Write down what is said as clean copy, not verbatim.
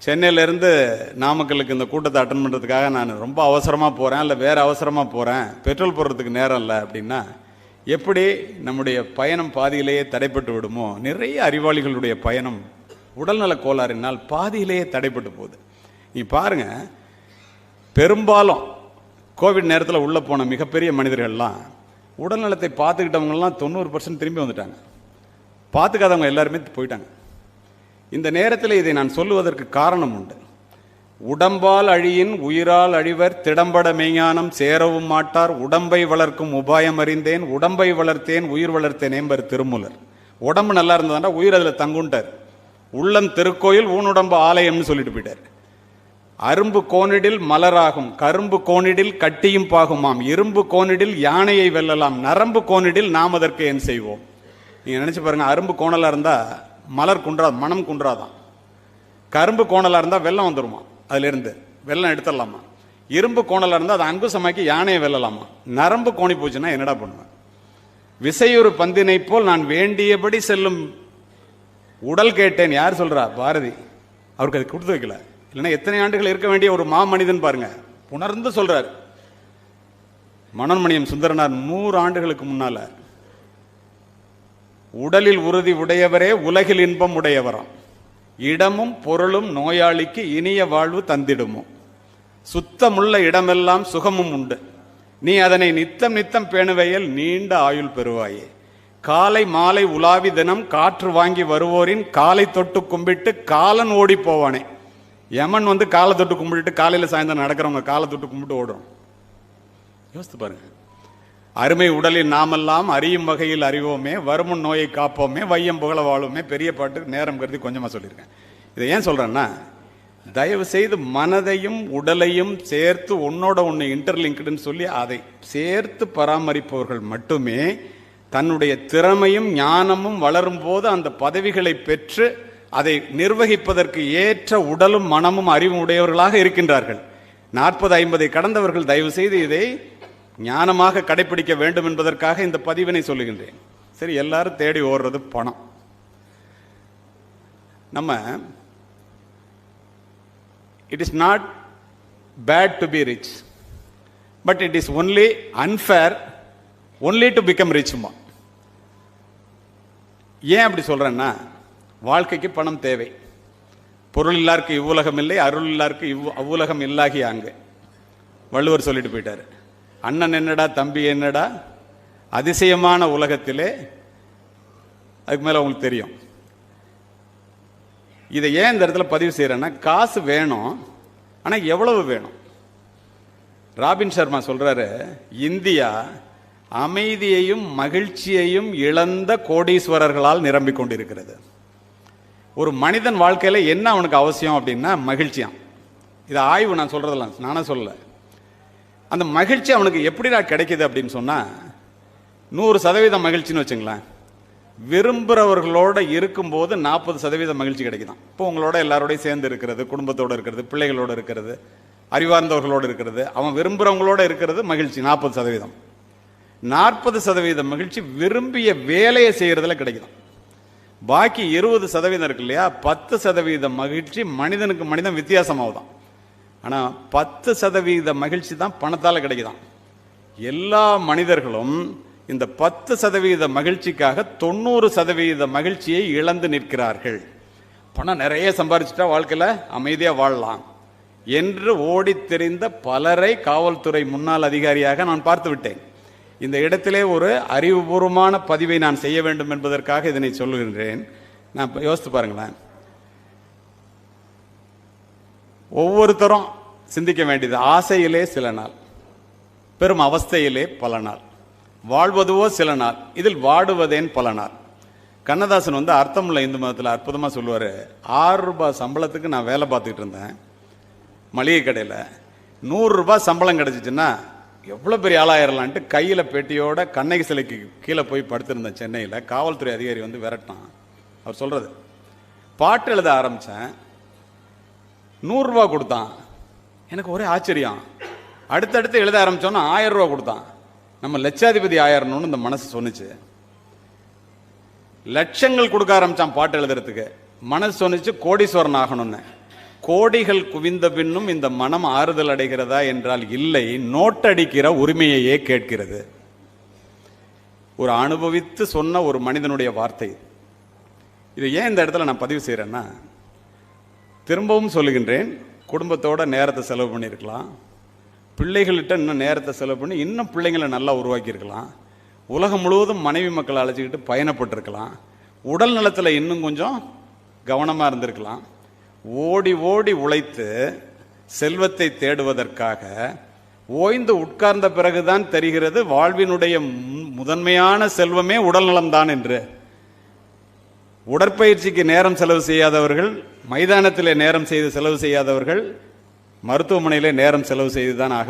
சென்னையிலேருந்து நாமக்கலுக்கு இந்த கூட்டத்தை அட்டன் பண்ணுறதுக்காக நான் ரொம்ப அவசரமாக போகிறேன், இல்லை வேறு அவசரமாக போகிறேன், பெட்ரோல் போடுறதுக்கு நேரம் இல்லை அப்படின்னா எப்படி நம்முடைய பயணம் பாதியிலேயே தடைப்பட்டு விடுமோ, நிறைய அறிவாளிகளுடைய பயணம் உடல்நல கோளாறினால் பாதியிலேயே தடைப்பட்டு போகுது. நீ பாருங்க, பெரும்பாலும் கோவிட் நேரத்தில் உள்ளே போன மிகப்பெரிய மனிதர்கள்லாம் உடல்நலத்தை பார்த்துக்கிட்டவங்கலாம் 90% திரும்பி வந்துட்டாங்க. பார்த்துக்காதவங்க எல்லாருமே போயிட்டாங்க. இந்த நேரத்தில் இதை நான் சொல்லுவதற்கு காரணம் உண்டு. உடம்பால் அழியின் உயிரால் அழிவர், திடம்பட மெய்ஞானம் சேரவும் மாட்டார், உடம்பை வளர்க்கும் உபாயம் அறிந்தேன், உடம்பை வளர்த்தேன் உயிர் வளர்த்தேன் என்பர் திருமூலர். உடம்பு நல்லா இருந்ததாண்டா உயிர் அதில் தங்குண்டார். உள்ளம் திருக்கோயில் ஊனுடம்பு ஆலயம்னு சொல்லிட்டு போயிட்டார். அரும்பு கோணிடில் மலராகும், கரும்பு கோணிடில் கட்டியும் பாகுமாம், இரும்பு கோணிடில் யானையை வெல்லலாம், நரம்பு கோணிடில் நாம் அதற்கு ஏன் செய்வோம். நீங்கள் நினச்சி பாருங்கள், அரும்பு கோணலாக இருந்தால் மலர் குன்றாது, மனம் குன்றாதான். கரும்பு கோணலாக இருந்தால் வெள்ளம் வந்துடுமா, அதிலிருந்து வெள்ளம் எடுத்துடலாமா. இரும்பு கோணலாக இருந்தால் அதை அங்குசமாக்கி யானையை வெல்லலாமா. நரம்பு கோணி போச்சுன்னா என்னடா பண்ணுவேன். விசையொரு பந்தினை போல் நான் வேண்டியபடி செல்லும் உடல் கேட்டேன். யார் சொல்கிறா? பாரதி. அவருக்கு அது கொடுத்து வைக்கல, இல்லைன்னா எத்தனை ஆண்டுகள் இருக்க வேண்டிய ஒரு மாமனிதன் பாருங்க, உணர்ந்து சொல்றார். மனோன்மணியம் சுந்தரனார் 100 ஆண்டுகளுக்கு முன்னால, உடலில் உறுதி உடையவரே உலகில் இன்பம் உடையவராம், இடமும் பொருளும் நோயாளிக்கு இனிய வாழ்வு தந்திடுமோ, சுத்தமுள்ள இடமெல்லாம் சுகமும் உண்டு, நீ அதனை நித்தம் நித்தம் பேணுவையில் நீண்ட ஆயுள் பெறுவாயே, காலை மாலை உலாவி தினம் காற்று வாங்கி வருவோரின் காலை தொட்டு கும்பிட்டு காலன் ஓடி போவானே. யமன் வந்து காலை தொட்டு கும்பிட்டு காலையில் சாயந்தரம் நடக்கிறவங்க காலை தொட்டு கும்பிட்டு ஓடுறோம். யோசித்து பாருங்க. அருமை உடலில் நாமெல்லாம் அறியும் வகையில் அறிவோமே, வருமுன் நோயை காப்போமே, வையம் புகழ வாழுமே. பெரிய பாட்டு, நேரம் கருதி கொஞ்சமாக சொல்லியிருக்கேன். இதை ஏன் சொல்கிறேன்னா, தயவு செய்து மனதையும் உடலையும் சேர்த்து ஒன்னோட ஒன்று இன்டர்லிங்க்டுன்னு சொல்லி அதை சேர்த்து பராமரிப்பவர்கள் மட்டுமே தன்னுடைய திறமையும் ஞானமும் வளரும் போது அந்த பதவிகளை பெற்று அதை நிர்வகிப்பதற்கு ஏற்ற உடலும் மனமும் அறிவும் உடையவர்களாக இருக்கின்றார்கள். 40-50 கடந்தவர்கள் தயவு செய்து இதை ஞானமாக கடைபிடிக்க வேண்டும் என்பதற்காக இந்த பதிவினை சொல்லுகின்றேன். சரி, எல்லாரும் தேடி ஓடுறது பணம். நம்ம it is not bad to be rich, but it is only unfair only to become ரிச்மா. ஏன் அப்படி சொல்றேன்னா, வாழ்க்கைக்கு பணம் தேவை. பொருள் இல்லாருக்கு இவ்வுலகம் இல்லை, அருள் இல்லாருக்கு அவ்வுலகம் இல்லாகி அங்கு. வள்ளுவர் சொல்லிட்டு போயிட்டாரு. அண்ணன் என்னடா தம்பி என்னடா அதிசயமான உலகத்திலே. அதுக்கு மேலே உங்களுக்கு தெரியும். இதை ஏன் இந்த இடத்துல பதிவு செய்கிறேன்னா, காசு வேணும், ஆனால் எவ்வளவு வேணும். ராபின் சர்மா சொல்றாரு, இந்தியா அமைதியையும் மகிழ்ச்சியையும் இழந்த கோடீஸ்வரர்களால் நிரம்பிக் கொண்டிருக்கிறது. ஒரு மனிதன் வாழ்க்கையில என்ன அவனுக்கு அவசியம் அப்படின்னா மகிழ்ச்சியாம். இது ஆய்வு, நான் சொல்றதெல்லாம் நானே சொல்லல. அந்த மகிழ்ச்சி அவனுக்கு எப்படிடா கிடைக்குது அப்படின்னு சொன்னா, 100% மகிழ்ச்சின்னு வச்சுங்களேன். விரும்புகிறவர்களோட இருக்கும்போது 40% மகிழ்ச்சி கிடைக்குதான். இப்போ உங்களோட எல்லாரோடையும் சேர்ந்து இருக்கிறது, குடும்பத்தோடு இருக்கிறது, பிள்ளைகளோடு இருக்கிறது, அறிவார்ந்தவர்களோடு இருக்கிறது, அவன் விரும்புகிறவங்களோட இருக்கிறது மகிழ்ச்சி 40%. 40% மகிழ்ச்சி விரும்பிய வேலையை செய்யறதுல கிடைக்குதான். பாக்கி 20% இருக்கு இல்லையா, 10% மகிழ்ச்சி மனிதனுக்கு மனிதன் வித்தியாசமாகுதான். ஆனால் 10% மகிழ்ச்சி தான் பணத்தால் கிடைக்குதான். எல்லா மனிதர்களும் இந்த 10% மகிழ்ச்சிக்காக 90% மகிழ்ச்சியை இழந்து நிற்கிறார்கள். பணம் நிறைய சம்பாதிச்சுட்டா வாழ்க்கையில் அமைதியாக வாழலாம் என்று ஓடித் தெரிந்த பலரை காவல்துறை முன்னாள் அதிகாரியாக நான் பார்த்து விட்டேன். இந்த இடத்திலே ஒரு அறிவுபூர்வமான பதிவை நான் செய்ய வேண்டும் என்பதற்காக இதனை சொல்லுகின்றேன். நான் யோசித்து பாருங்களேன். ஒவ்வொருத்தரும் சிந்திக்க வேண்டியது, ஆசையிலே சில நாள், பெரும் அவஸ்தையிலே பல நாள், வாழ்வதுவோ சில நாள், இதில் வாடுவதேன் பல நாள். கண்ணதாசன் வந்து அர்த்தமுள்ள இந்து மதத்தில் அற்புதமாக சொல்லுவார். 6 ரூபாய் சம்பளத்துக்கு நான் வேலை பார்த்துக்கிட்டு இருந்தேன் மளிகை கடையில். 100 ரூபாய் சம்பளம் கிடச்சிச்சுன்னா எவ்வளோ பெரிய ஆளாயிரலான்ட்டு கையில் பெட்டியோட கண்ணகி சிலைக்கு கீழே போய் படுத்திருந்தேன் சென்னையில். காவல்துறை அதிகாரி வந்து விரட்டான். அவர் சொல்கிறது, பாட்டு எழுத ஆரம்பித்தேன், 100 ரூபா கொடுத்தான். எனக்கு ஒரே ஆச்சரியம். அடுத்தடுத்து எழுத ஆரம்பித்தோன்னா 1000 ரூபா கொடுத்தான். நம்ம லட்சாதிபதி ஆயிரணும்னு இந்த மனசு சொன்னிச்சு. லட்சங்கள் கொடுக்க ஆரம்பித்தான் பாட்டு எழுதுறதுக்கு. மனசு சொன்னிச்சு கோடீஸ்வரன் ஆகணும்னு. கோடிகள் குவிந்த பின்னும் இந்த மனம் ஆறுதல் அடைகிறதா என்றால் இல்லை, நோட்டடிக்கிற உரிமையையே கேட்கிறது. ஒரு அனுபவித்து சொன்ன ஒரு மனிதனுடைய வார்த்தை. இதை ஏன் இந்த இடத்துல நான் பதிவு செய்கிறேன்னா, திரும்பவும் சொல்லுகின்றேன், குடும்பத்தோட நேரத்தை செலவு பண்ணியிருக்கலாம், பிள்ளைகள்கிட்ட இன்னும் நேரத்தை செலவு பண்ணி இன்னும் பிள்ளைங்களை நல்லா உருவாக்கியிருக்கலாம், உலகம் முழுவதும் மனைவி மக்களை அழைச்சிக்கிட்டு பயணப்பட்டிருக்கலாம், உடல் நலத்தில் இன்னும் கொஞ்சம் கவனமாக இருந்திருக்கலாம். ஓடி ஓடி உழைத்து செல்வத்தை தேடுவதற்காக ஓய்ந்து உட்கார்ந்த பிறகுதான் தெரிகிறது வாழ்வினுடைய முதன்மையான செல்வமே உடல் நலம்தான் என்று. உடற்பயிற்சிக்கு நேரம் செலவு செய்யாதவர்கள், மைதானத்திலே நேரம் செய்து செலவு செய்யாதவர்கள், மருத்துவமனையிலே நேரம் செலவு செய்துதான் ஆக